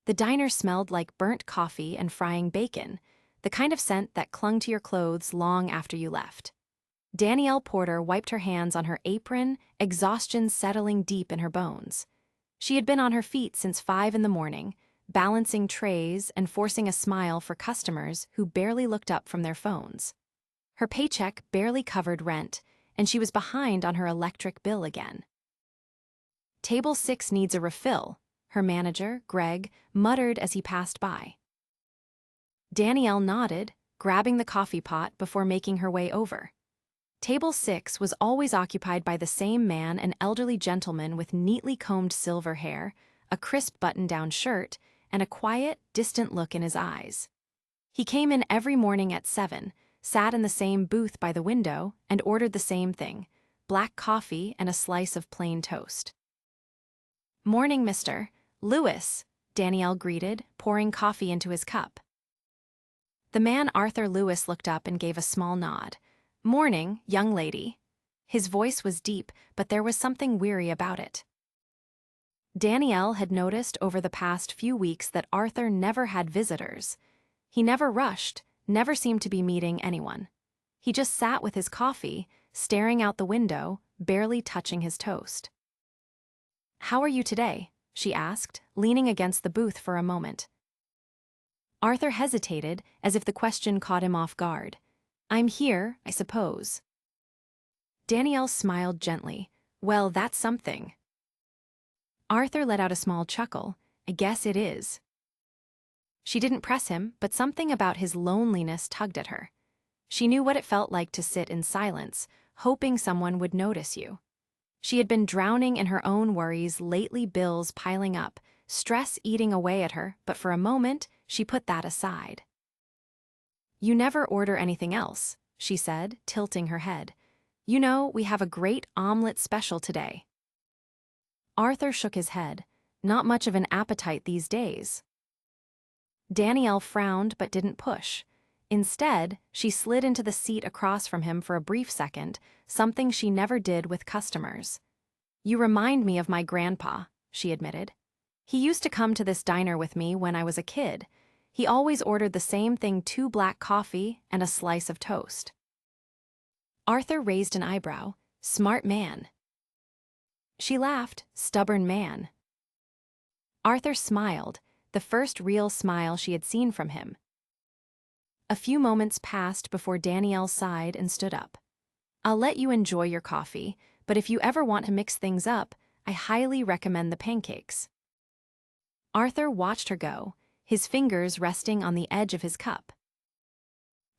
The diner smelled like burnt coffee and frying bacon, the kind of scent that clung to your clothes long after you left. Danielle Porter wiped her hands on her apron, exhaustion settling deep in her bones. She had been on her feet since 5 in the morning, balancing trays and forcing a smile for customers who barely looked up from their phones. Her paycheck barely covered rent, and she was behind on her electric bill again. "Table 6 needs a refill," her manager, Greg, muttered as he passed by. Danielle nodded, grabbing the coffee pot before making her way over. Table 6 was always occupied by the same man, an elderly gentleman with neatly combed silver hair, a crisp button-down shirt, and a quiet, distant look in his eyes. He came in every morning at 7, sat in the same booth by the window, and ordered the same thing: black coffee and a slice of plain toast. "Morning, Mr. Lewis," Danielle greeted, pouring coffee into his cup. The man, Arthur Lewis, looked up and gave a small nod. "Morning, young lady." His voice was deep, but there was something weary about it. Danielle had noticed over the past few weeks that Arthur never had visitors. He never rushed, never seemed to be meeting anyone. He just sat with his coffee, staring out the window, barely touching his toast. "How are you today?" she asked, leaning against the booth for a moment. Arthur hesitated, as if the question caught him off guard. "I'm here, I suppose." Danielle smiled gently. "Well, that's something." Arthur let out a small chuckle. "I guess it is." She didn't press him, but something about his loneliness tugged at her. She knew what it felt like to sit in silence, hoping someone would notice you. She had been drowning in her own worries, lately, bills piling up, stress eating away at her, but for a moment, she put that aside. "You never order anything else," she said, tilting her head. "You know, we have a great omelet special today." Arthur shook his head. Not much of an appetite these days. Danielle frowned but didn't push. Instead, she slid into the seat across from him for a brief second, something she never did with customers. "You remind me of my grandpa," she admitted. "He used to come to this diner with me when I was a kid. He always ordered the same thing: 2 black coffee and a slice of toast." Arthur raised an eyebrow. "Smart man." She laughed. "Stubborn man." Arthur smiled, the first real smile she had seen from him. A few moments passed before Danielle sighed and stood up. "I'll let you enjoy your coffee, but if you ever want to mix things up, I highly recommend the pancakes." Arthur watched her go, his fingers resting on the edge of his cup.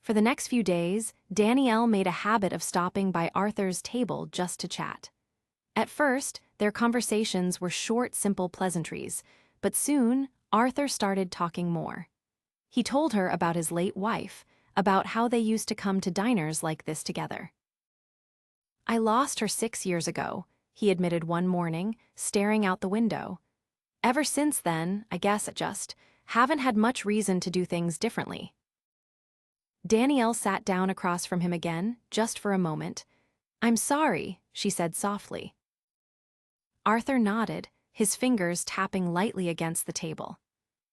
For the next few days, Danielle made a habit of stopping by Arthur's table just to chat. At first, their conversations were short, simple pleasantries, but soon, Arthur started talking more. He told her about his late wife, about how they used to come to diners like this together. "I lost her 6 years ago," he admitted one morning, staring out the window. "Ever since then, I guess I just haven't had much reason to do things differently." Danielle sat down across from him again, just for a moment. "I'm sorry," she said softly. Arthur nodded, his fingers tapping lightly against the table.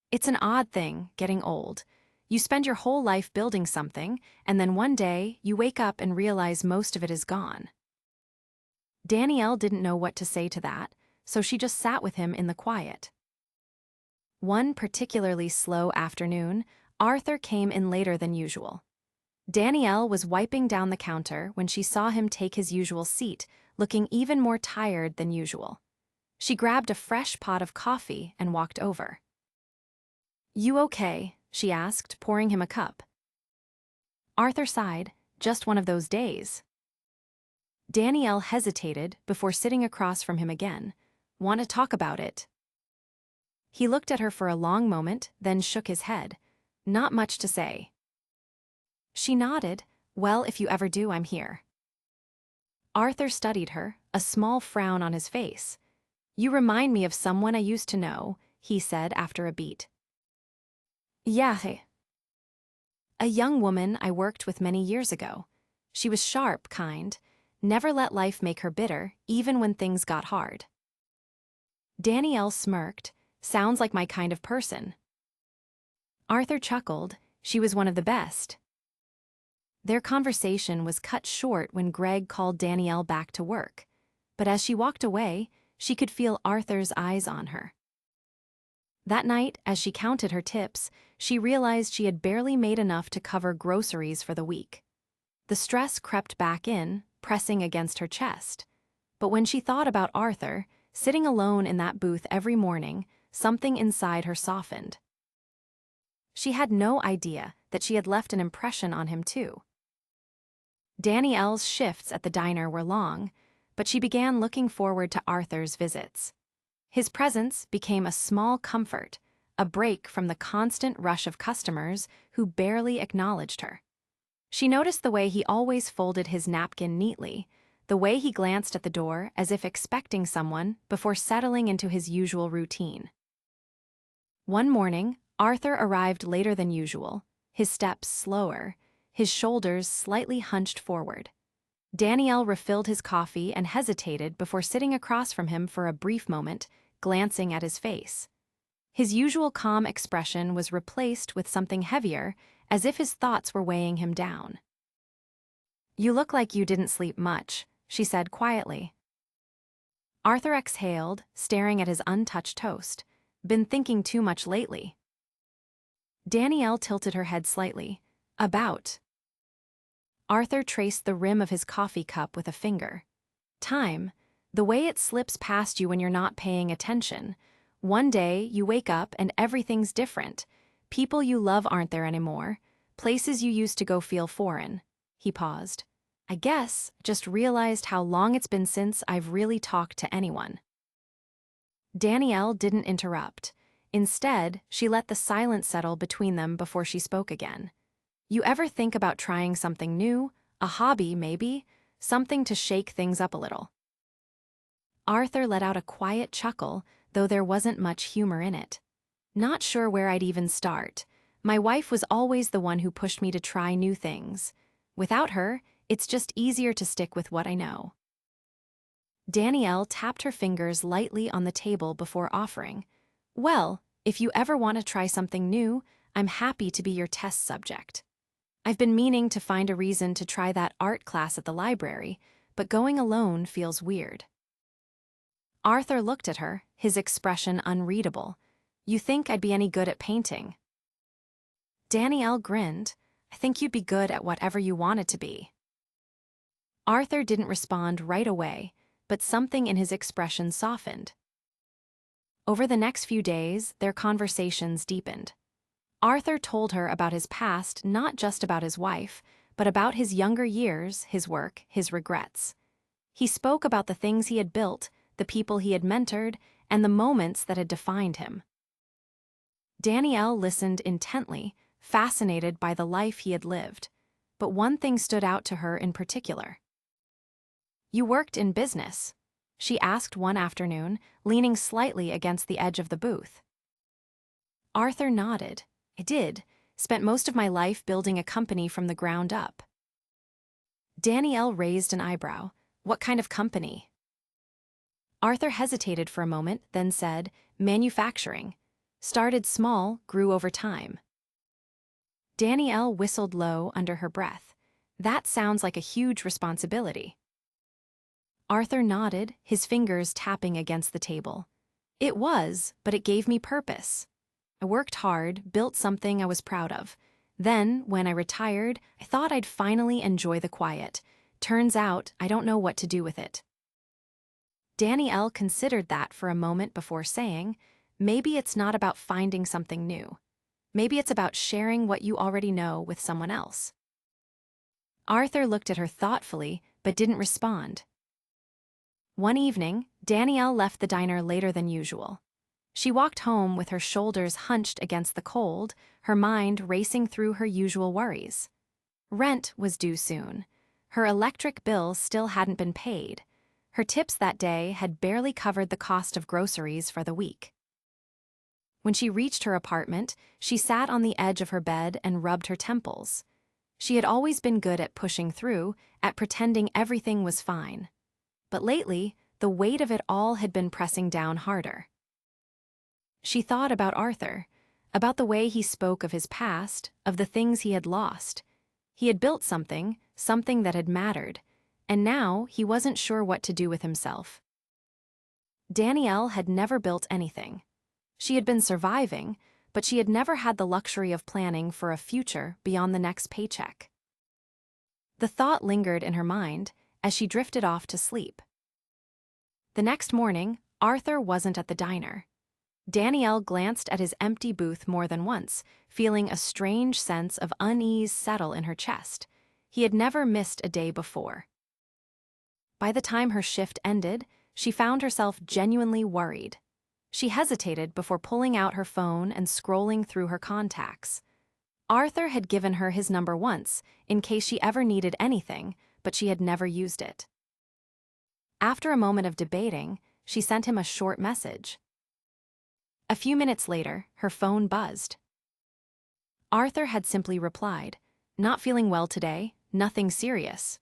"It's an odd thing, getting old. You spend your whole life building something, and then one day, you wake up and realize most of it is gone." Danielle didn't know what to say to that, so she just sat with him in the quiet. One particularly slow afternoon, Arthur came in later than usual. Danielle was wiping down the counter when she saw him take his usual seat, looking even more tired than usual. She grabbed a fresh pot of coffee and walked over. "You okay?" she asked, pouring him a cup. Arthur sighed. "Just one of those days." Danielle hesitated before sitting across from him again. "Want to talk about it?" He looked at her for a long moment, then shook his head. "Not much to say." She nodded. "Well, if you ever do, I'm here." Arthur studied her, a small frown on his face. "You remind me of someone I used to know," he said after a beat. "Yeah. A young woman I worked with many years ago. She was sharp, kind, never let life make her bitter, even when things got hard." Danielle smirked. Sounds like my kind of person. Arthur chuckled. She was one of the best. Their conversation was cut short when Greg called Danielle back to work. But as she walked away, she could feel Arthur's eyes on her. That night, as she counted her tips, she realized she had barely made enough to cover groceries for the week. The stress crept back in, pressing against her chest. But when she thought about Arthur, sitting alone in that booth every morning, something inside her softened. She had no idea that she had left an impression on him too. Danielle's shifts at the diner were long, but she began looking forward to Arthur's visits. His presence became a small comfort, a break from the constant rush of customers who barely acknowledged her. She noticed the way he always folded his napkin neatly, the way he glanced at the door as if expecting someone before settling into his usual routine. One morning, Arthur arrived later than usual, his steps slower, his shoulders slightly hunched forward. Danielle refilled his coffee and hesitated before sitting across from him for a brief moment, glancing at his face. His usual calm expression was replaced with something heavier, as if his thoughts were weighing him down. "You look like you didn't sleep much," she said quietly. Arthur exhaled, staring at his untouched toast. "Been thinking too much lately." Danielle tilted her head slightly. "About?" Arthur traced the rim of his coffee cup with a finger. "Time. The way it slips past you when you're not paying attention. One day, you wake up and everything's different. People you love aren't there anymore. Places you used to go feel foreign." He paused. "I guess, just realized how long it's been since I've really talked to anyone." Danielle didn't interrupt. Instead, she let the silence settle between them before she spoke again. "You ever think about trying something new? A hobby, maybe? Something to shake things up a little?" Arthur let out a quiet chuckle, though there wasn't much humor in it. "Not sure where I'd even start. My wife was always the one who pushed me to try new things. Without her, it's just easier to stick with what I know." Danielle tapped her fingers lightly on the table before offering, "Well, if you ever want to try something new, I'm happy to be your test subject. I've been meaning to find a reason to try that art class at the library, but going alone feels weird." Arthur looked at her, his expression unreadable. "You think I'd be any good at painting?" Danielle grinned. "I think you'd be good at whatever you wanted to be." Arthur didn't respond right away, but something in his expression softened. Over the next few days, their conversations deepened. Arthur told her about his past, not just about his wife, but about his younger years, his work, his regrets. He spoke about the things he had built, the people he had mentored, and the moments that had defined him. Danielle listened intently, fascinated by the life he had lived. But one thing stood out to her in particular. "You worked in business?" she asked one afternoon, leaning slightly against the edge of the booth. Arthur nodded. "I did. Spent most of my life building a company from the ground up." Danielle raised an eyebrow. "What kind of company?" Arthur hesitated for a moment, then said, "Manufacturing. Started small, grew over time." Danielle whistled low under her breath. "That sounds like a huge responsibility." Arthur nodded, his fingers tapping against the table. "It was, but it gave me purpose. I worked hard, built something I was proud of. Then, when I retired, I thought I'd finally enjoy the quiet. Turns out, I don't know what to do with it." Danielle considered that for a moment before saying, "Maybe it's not about finding something new. Maybe it's about sharing what you already know with someone else." Arthur looked at her thoughtfully, but didn't respond. One evening, Danielle left the diner later than usual. She walked home with her shoulders hunched against the cold, her mind racing through her usual worries. Rent was due soon. Her electric bill still hadn't been paid. Her tips that day had barely covered the cost of groceries for the week. When she reached her apartment, she sat on the edge of her bed and rubbed her temples. She had always been good at pushing through, at pretending everything was fine. But lately, the weight of it all had been pressing down harder. She thought about Arthur, about the way he spoke of his past, of the things he had lost. He had built something, something that had mattered, and now he wasn't sure what to do with himself. Danielle had never built anything. She had been surviving, but she had never had the luxury of planning for a future beyond the next paycheck. The thought lingered in her mind as she drifted off to sleep. The next morning, Arthur wasn't at the diner. Danielle glanced at his empty booth more than once, feeling a strange sense of unease settle in her chest. He had never missed a day before. By the time her shift ended, she found herself genuinely worried. She hesitated before pulling out her phone and scrolling through her contacts. Arthur had given her his number once, in case she ever needed anything, but she had never used it. After a moment of debating, she sent him a short message. A few minutes later, her phone buzzed. Arthur had simply replied, "Not feeling well today, nothing serious."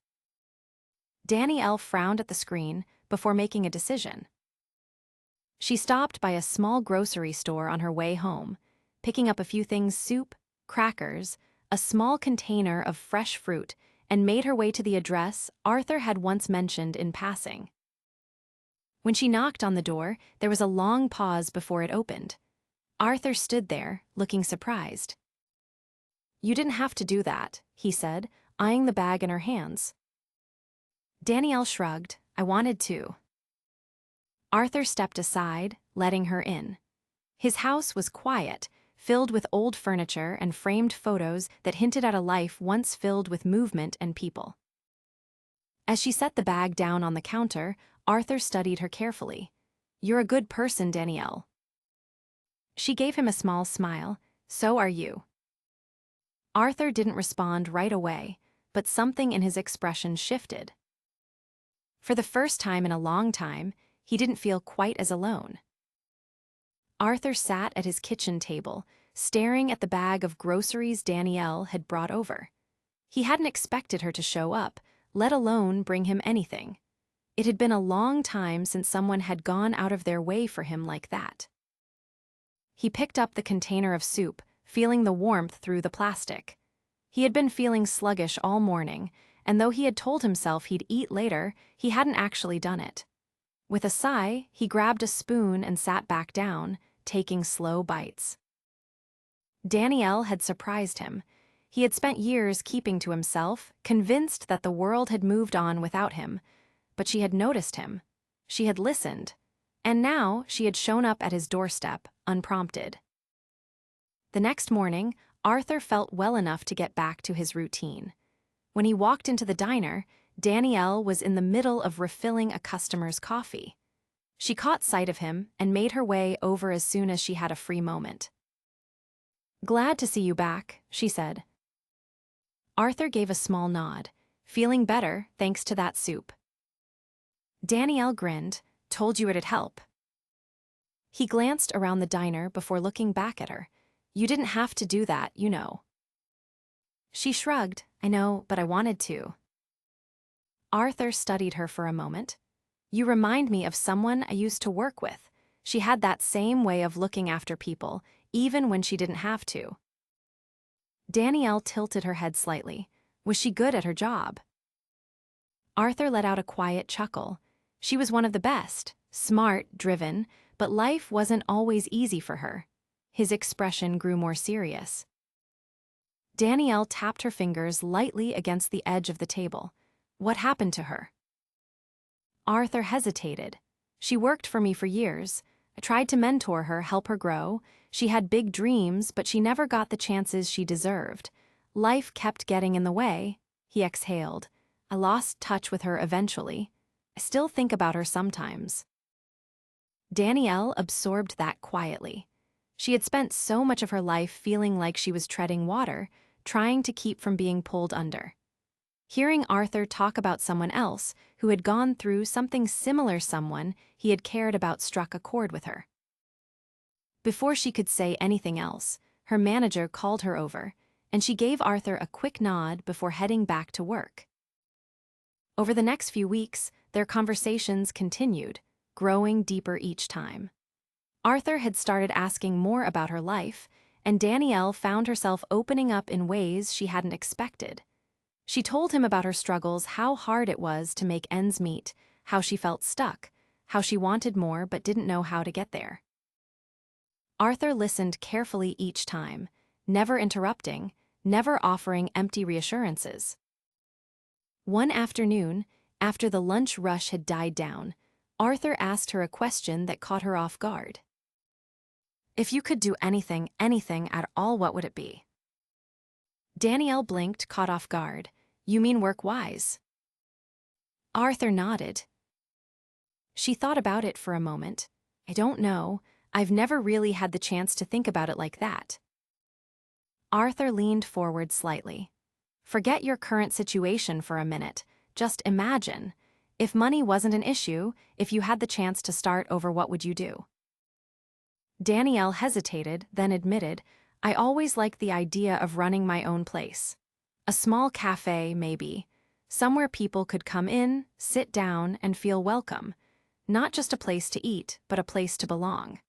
Danielle frowned at the screen before making a decision. She stopped by a small grocery store on her way home, picking up a few things: soup, crackers, a small container of fresh fruit, and made her way to the address Arthur had once mentioned in passing. When she knocked on the door, there was a long pause before it opened. Arthur stood there, looking surprised. "You didn't have to do that," he said, eyeing the bag in her hands. Danielle shrugged. "I wanted to." Arthur stepped aside, letting her in. His house was quiet, filled with old furniture and framed photos that hinted at a life once filled with movement and people. As she set the bag down on the counter, Arthur studied her carefully. "You're a good person, Danielle." She gave him a small smile. "So are you." Arthur didn't respond right away, but something in his expression shifted. For the first time in a long time, he didn't feel quite as alone. Arthur sat at his kitchen table, staring at the bag of groceries Danielle had brought over. He hadn't expected her to show up, let alone bring him anything. It had been a long time since someone had gone out of their way for him like that. He picked up the container of soup, feeling the warmth through the plastic. He had been feeling sluggish all morning, and though he had told himself he'd eat later, he hadn't actually done it. With a sigh, he grabbed a spoon and sat back down, taking slow bites. Danielle had surprised him. He had spent years keeping to himself, convinced that the world had moved on without him, but she had noticed him. She had listened, and now she had shown up at his doorstep, unprompted. The next morning, Arthur felt well enough to get back to his routine. When he walked into the diner, Danielle was in the middle of refilling a customer's coffee. She caught sight of him and made her way over as soon as she had a free moment. "Glad to see you back," she said. Arthur gave a small nod, feeling better thanks to that soup. Danielle grinned. "Told you it'd help." He glanced around the diner before looking back at her. "You didn't have to do that, you know." She shrugged. "I know, but I wanted to." Arthur studied her for a moment. "You remind me of someone I used to work with. She had that same way of looking after people, even when she didn't have to." Danielle tilted her head slightly. Was she good at her job? Arthur let out a quiet chuckle. She was one of the best, smart, driven, but life wasn't always easy for her. His expression grew more serious. Danielle tapped her fingers lightly against the edge of the table. "What happened to her?" Arthur hesitated. "She worked for me for years. I tried to mentor her, help her grow. She had big dreams, but she never got the chances she deserved. Life kept getting in the way." He exhaled. "I lost touch with her eventually. I still think about her sometimes." Danielle absorbed that quietly. She had spent so much of her life feeling like she was treading water, trying to keep from being pulled under. Hearing Arthur talk about someone else who had gone through something similar, someone he had cared about, struck a chord with her. Before she could say anything else, her manager called her over, and she gave Arthur a quick nod before heading back to work. Over the next few weeks, their conversations continued, growing deeper each time. Arthur had started asking more about her life, and Danielle found herself opening up in ways she hadn't expected. She told him about her struggles, how hard it was to make ends meet, how she felt stuck, how she wanted more but didn't know how to get there. Arthur listened carefully each time, never interrupting, never offering empty reassurances. One afternoon, after the lunch rush had died down, Arthur asked her a question that caught her off guard. If you could do anything at all, what would it be? Danielle blinked, caught off guard. You mean work-wise? Arthur nodded. She thought about it for a moment. I don't know. I've never really had the chance to think about it like that. Arthur leaned forward slightly. Forget your current situation for a minute. Just imagine. If money wasn't an issue, if you had the chance to start over, what would you do? Danielle hesitated, then admitted, I always liked the idea of running my own place. A small café, maybe. Somewhere people could come in, sit down, and feel welcome. Not just a place to eat, but a place to belong.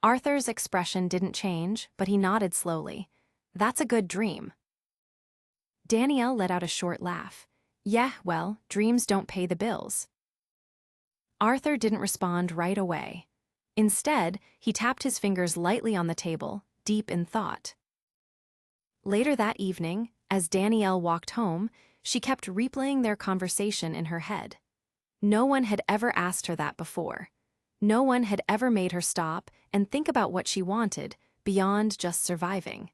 Arthur's expression didn't change, but he nodded slowly. That's a good dream. Danielle let out a short laugh. Yeah, well, dreams don't pay the bills. Arthur didn't respond right away. Instead, he tapped his fingers lightly on the table, deep in thought. Later that evening, as Danielle walked home, she kept replaying their conversation in her head. No one had ever asked her that before. No one had ever made her stop and think about what she wanted, beyond just surviving.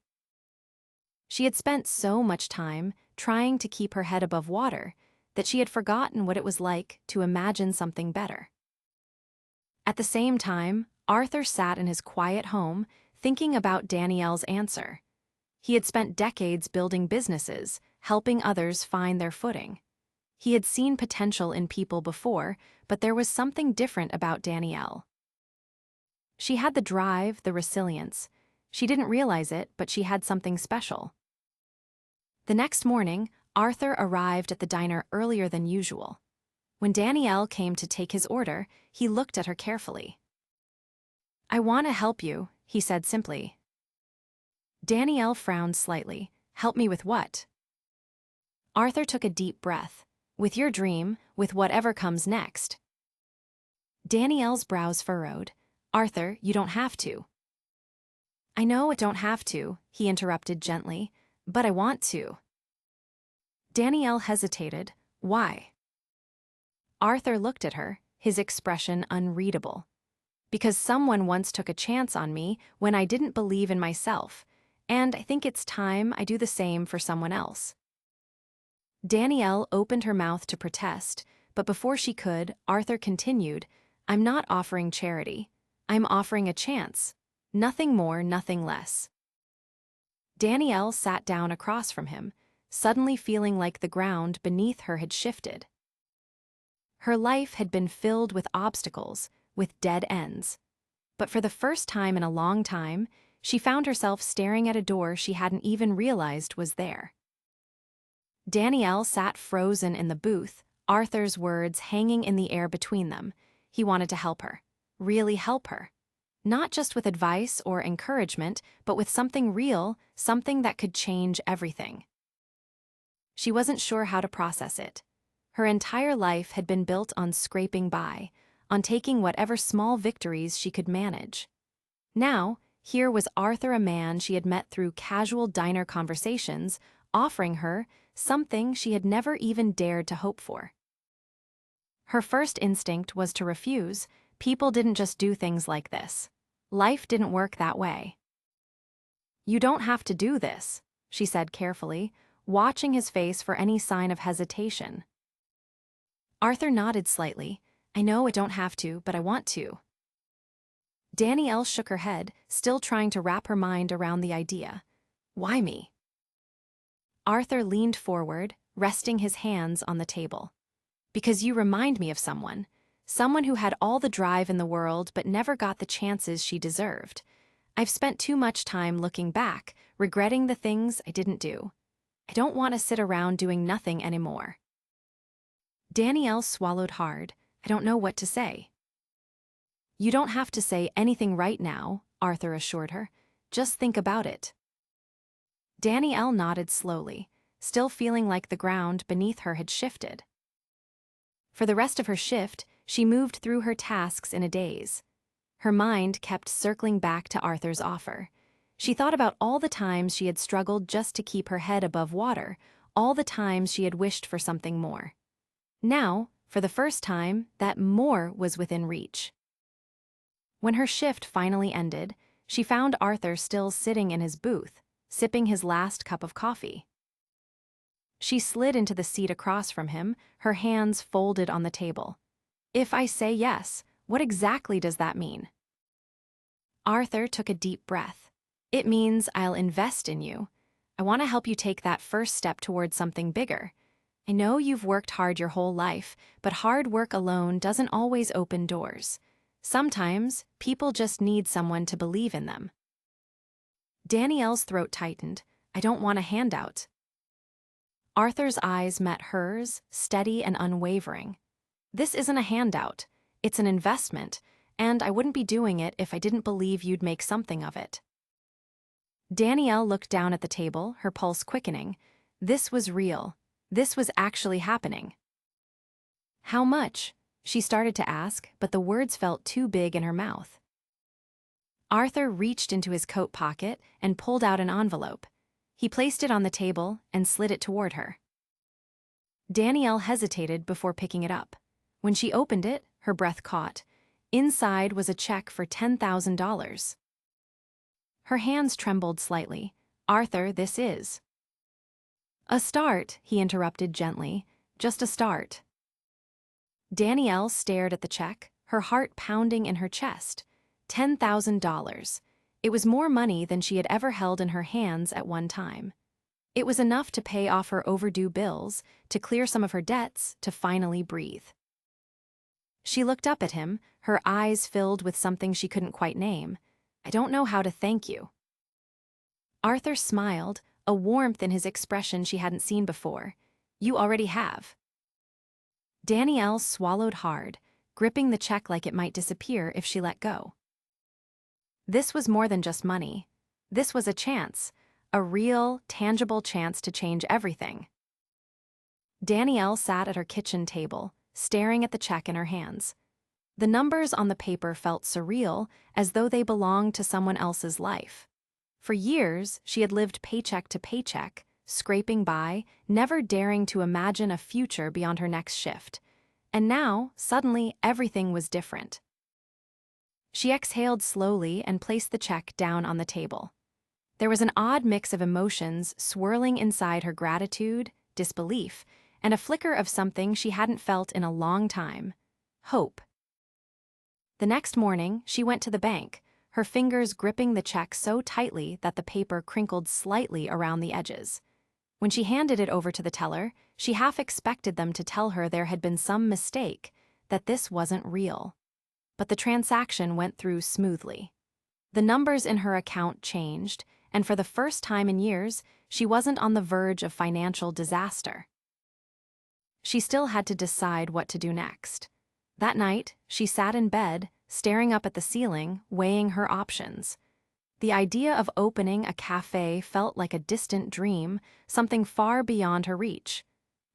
She had spent so much time trying to keep her head above water that she had forgotten what it was like to imagine something better. At the same time, Arthur sat in his quiet home thinking about Danielle's answer. He had spent decades building businesses, helping others find their footing. He had seen potential in people before, but there was something different about Danielle. She had the drive, the resilience. She didn't realize it, but she had something special. The next morning, Arthur arrived at the diner earlier than usual. When Danielle came to take his order, he looked at her carefully. I want to help you, he said simply. Danielle frowned slightly. Help me with what? Arthur took a deep breath. With your dream, with whatever comes next. Danielle's brows furrowed. Arthur, you don't have to. I know I don't have to, he interrupted gently, but I want to. Danielle hesitated. Why? Arthur looked at her, his expression unreadable. Because someone once took a chance on me when I didn't believe in myself, and I think it's time I do the same for someone else. Danielle opened her mouth to protest, but before she could, Arthur continued, I'm not offering charity. I'm offering a chance. Nothing more, nothing less. Danielle sat down across from him, suddenly feeling like the ground beneath her had shifted. Her life had been filled with obstacles, with dead ends. But for the first time in a long time, she found herself staring at a door she hadn't even realized was there. Danielle sat frozen in the booth, Arthur's words hanging in the air between them. He wanted to help her, really help her. Not just with advice or encouragement, but with something real, something that could change everything. She wasn't sure how to process it. Her entire life had been built on scraping by, on taking whatever small victories she could manage. Now, here was Arthur, a man she had met through casual diner conversations, offering her something she had never even dared to hope for. Her first instinct was to refuse. People didn't just do things like this. Life didn't work that way. You don't have to do this, she said carefully, watching his face for any sign of hesitation. Arthur nodded slightly. I know I don't have to, but I want to. Danielle shook her head, still trying to wrap her mind around the idea. Why me? Arthur leaned forward, resting his hands on the table. Because you remind me of someone who had all the drive in the world but never got the chances she deserved. I've spent too much time looking back, regretting the things I didn't do. I don't want to sit around doing nothing anymore. Danielle swallowed hard. I don't know what to say. You don't have to say anything right now, Arthur assured her. Just think about it. Danielle nodded slowly, still feeling like the ground beneath her had shifted. For the rest of her shift, she moved through her tasks in a daze. Her mind kept circling back to Arthur's offer. She thought about all the times she had struggled just to keep her head above water, all the times she had wished for something more. Now, for the first time, that more was within reach. When her shift finally ended, she found Arthur still sitting in his booth, sipping his last cup of coffee. She slid into the seat across from him, her hands folded on the table. If I say yes, what exactly does that mean? Arthur took a deep breath. It means I'll invest in you. I want to help you take that first step towards something bigger. I know you've worked hard your whole life, but hard work alone doesn't always open doors. Sometimes, people just need someone to believe in them. Danielle's throat tightened. I don't want a handout. Arthur's eyes met hers, steady and unwavering. This isn't a handout. It's an investment, and I wouldn't be doing it if I didn't believe you'd make something of it. Danielle looked down at the table, her pulse quickening. This was real. This was actually happening. How much? She started to ask, but the words felt too big in her mouth. Arthur reached into his coat pocket and pulled out an envelope. He placed it on the table and slid it toward her. Danielle hesitated before picking it up. When she opened it, her breath caught. Inside was a check for $10,000. Her hands trembled slightly. Arthur, this is. A start, he interrupted gently. Just a start. Danielle stared at the check, her heart pounding in her chest. $10,000. It was more money than she had ever held in her hands at one time. It was enough to pay off her overdue bills, to clear some of her debts, to finally breathe. She looked up at him, her eyes filled with something she couldn't quite name. I don't know how to thank you. Arthur smiled, a warmth in his expression she hadn't seen before. You already have. Danielle swallowed hard, gripping the check like it might disappear if she let go. This was more than just money. This was a chance, a real, tangible chance to change everything. Danielle sat at her kitchen table, staring at the check in her hands. The numbers on the paper felt surreal, as though they belonged to someone else's life. For years, she had lived paycheck to paycheck, scraping by, never daring to imagine a future beyond her next shift. And now, suddenly, everything was different. She exhaled slowly and placed the check down on the table. There was an odd mix of emotions swirling inside her: gratitude, disbelief, and a flicker of something she hadn't felt in a long time: hope. The next morning, she went to the bank, her fingers gripping the check so tightly that the paper crinkled slightly around the edges. When she handed it over to the teller, she half expected them to tell her there had been some mistake, that this wasn't real. But the transaction went through smoothly. The numbers in her account changed, and for the first time in years, she wasn't on the verge of financial disaster. She still had to decide what to do next. That night, she sat in bed, staring up at the ceiling, weighing her options. The idea of opening a café felt like a distant dream, something far beyond her reach.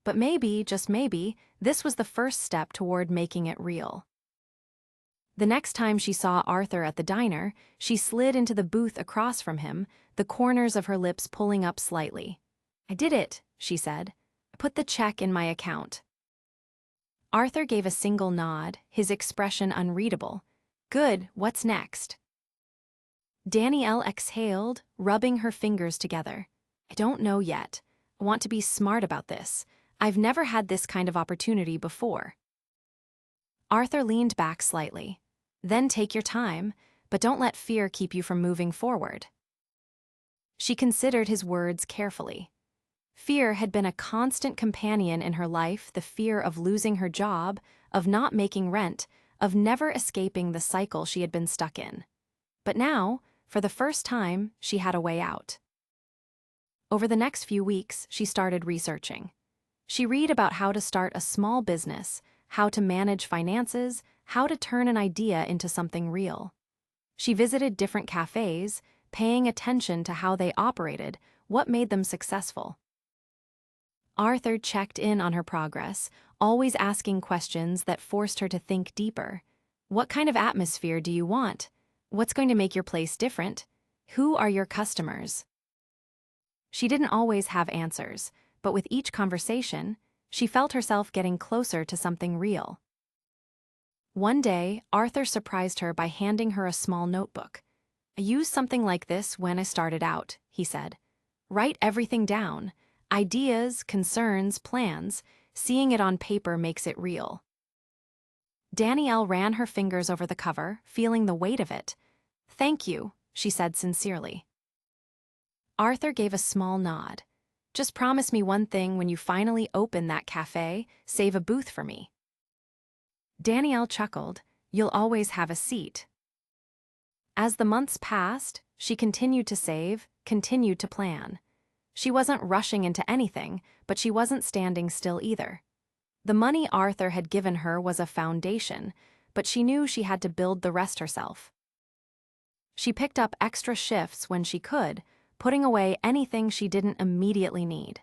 But maybe, just maybe, this was the first step toward making it real. The next time she saw Arthur at the diner, she slid into the booth across from him, the corners of her lips pulling up slightly. I did it, she said. I put the check in my account. Arthur gave a single nod, his expression unreadable. Good, what's next? Danielle exhaled, rubbing her fingers together. I don't know yet. I want to be smart about this. I've never had this kind of opportunity before. Arthur leaned back slightly. Then take your time, but don't let fear keep you from moving forward. She considered his words carefully. Fear had been a constant companion in her life, the fear of losing her job, of not making rent, of never escaping the cycle she had been stuck in. But now, for the first time, she had a way out. Over the next few weeks, she started researching. She read about how to start a small business, how to manage finances, how to turn an idea into something real. She visited different cafes, paying attention to how they operated, what made them successful. Arthur checked in on her progress, always asking questions that forced her to think deeper. What kind of atmosphere do you want? What's going to make your place different? Who are your customers? She didn't always have answers, but with each conversation, she felt herself getting closer to something real. One day, Arthur surprised her by handing her a small notebook. "I used something like this when I started out," he said. "Write everything down. Ideas, concerns, plans. Seeing it on paper makes it real." Danielle ran her fingers over the cover, feeling the weight of it. "Thank you," she said sincerely. Arthur gave a small nod. "Just promise me one thing when you finally open that cafe, save a booth for me." Danielle chuckled. "You'll always have a seat." As the months passed, she continued to save, continued to plan. She wasn't rushing into anything, but she wasn't standing still either. The money Arthur had given her was a foundation, but she knew she had to build the rest herself. She picked up extra shifts when she could, putting away anything she didn't immediately need.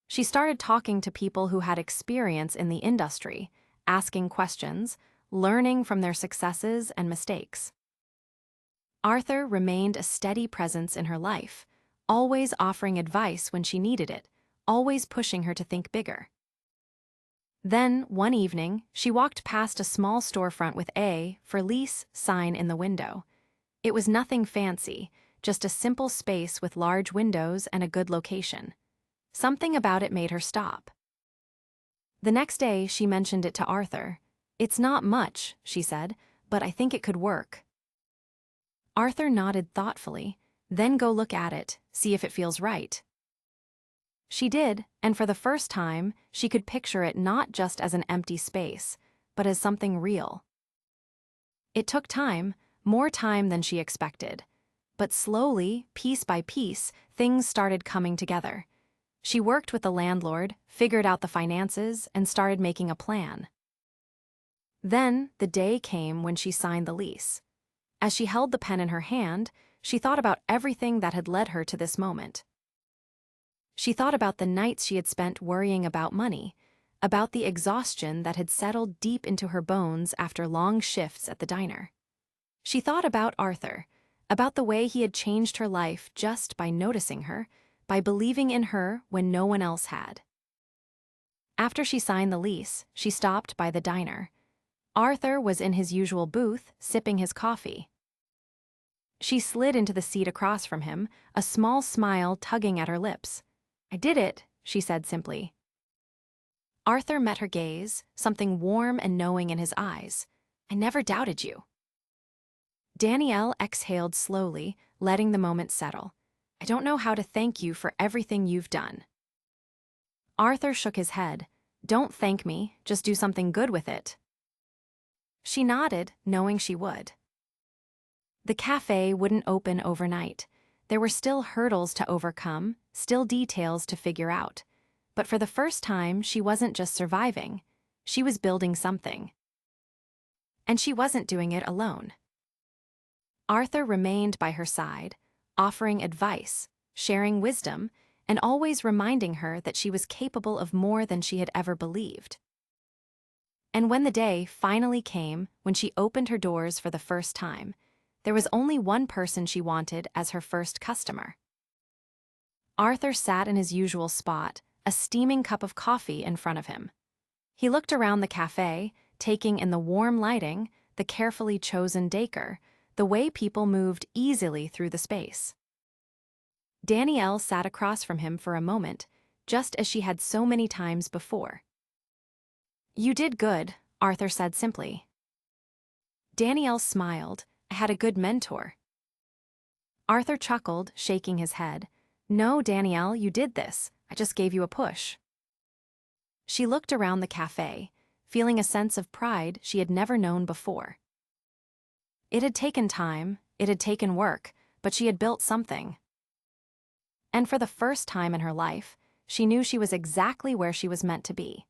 She started talking to people who had experience in the industry, asking questions, learning from their successes and mistakes. Arthur remained a steady presence in her life, always offering advice when she needed it, always pushing her to think bigger. Then, one evening, she walked past a small storefront with "A for lease" sign in the window. It was nothing fancy, just a simple space with large windows and a good location. Something about it made her stop. The next day, she mentioned it to Arthur. "It's not much," she said, "but I think it could work." Arthur nodded thoughtfully. "Then go look at it, see if it feels right." She did, and for the first time, she could picture it not just as an empty space, but as something real. It took time, more time than she expected. But slowly, piece by piece, things started coming together. She worked with the landlord, figured out the finances, and started making a plan. Then, the day came when she signed the lease. As she held the pen in her hand, she thought about everything that had led her to this moment. She thought about the nights she had spent worrying about money, about the exhaustion that had settled deep into her bones after long shifts at the diner. She thought about Arthur, about the way he had changed her life just by noticing her, by believing in her when no one else had. After she signed the lease, she stopped by the diner. Arthur was in his usual booth, sipping his coffee. She slid into the seat across from him, a small smile tugging at her lips. "I did it," she said simply. Arthur met her gaze, something warm and knowing in his eyes. "I never doubted you." Danielle exhaled slowly, letting the moment settle. "I don't know how to thank you for everything you've done." Arthur shook his head. "Don't thank me, just do something good with it." She nodded, knowing she would. The cafe wouldn't open overnight. There were still hurdles to overcome, still details to figure out. But for the first time, she wasn't just surviving. She was building something. And she wasn't doing it alone. Arthur remained by her side, offering advice, sharing wisdom, and always reminding her that she was capable of more than she had ever believed. And when the day finally came, when she opened her doors for the first time, there was only one person she wanted as her first customer. Arthur sat in his usual spot, a steaming cup of coffee in front of him. He looked around the cafe, taking in the warm lighting, the carefully chosen decor, the way people moved easily through the space. Danielle sat across from him for a moment, just as she had so many times before. "You did good," Arthur said simply. Danielle smiled. "I had a good mentor." Arthur chuckled, shaking his head. "No, Danielle, you did this. I just gave you a push." She looked around the cafe, feeling a sense of pride she had never known before. It had taken time, it had taken work, but she had built something. And for the first time in her life, she knew she was exactly where she was meant to be.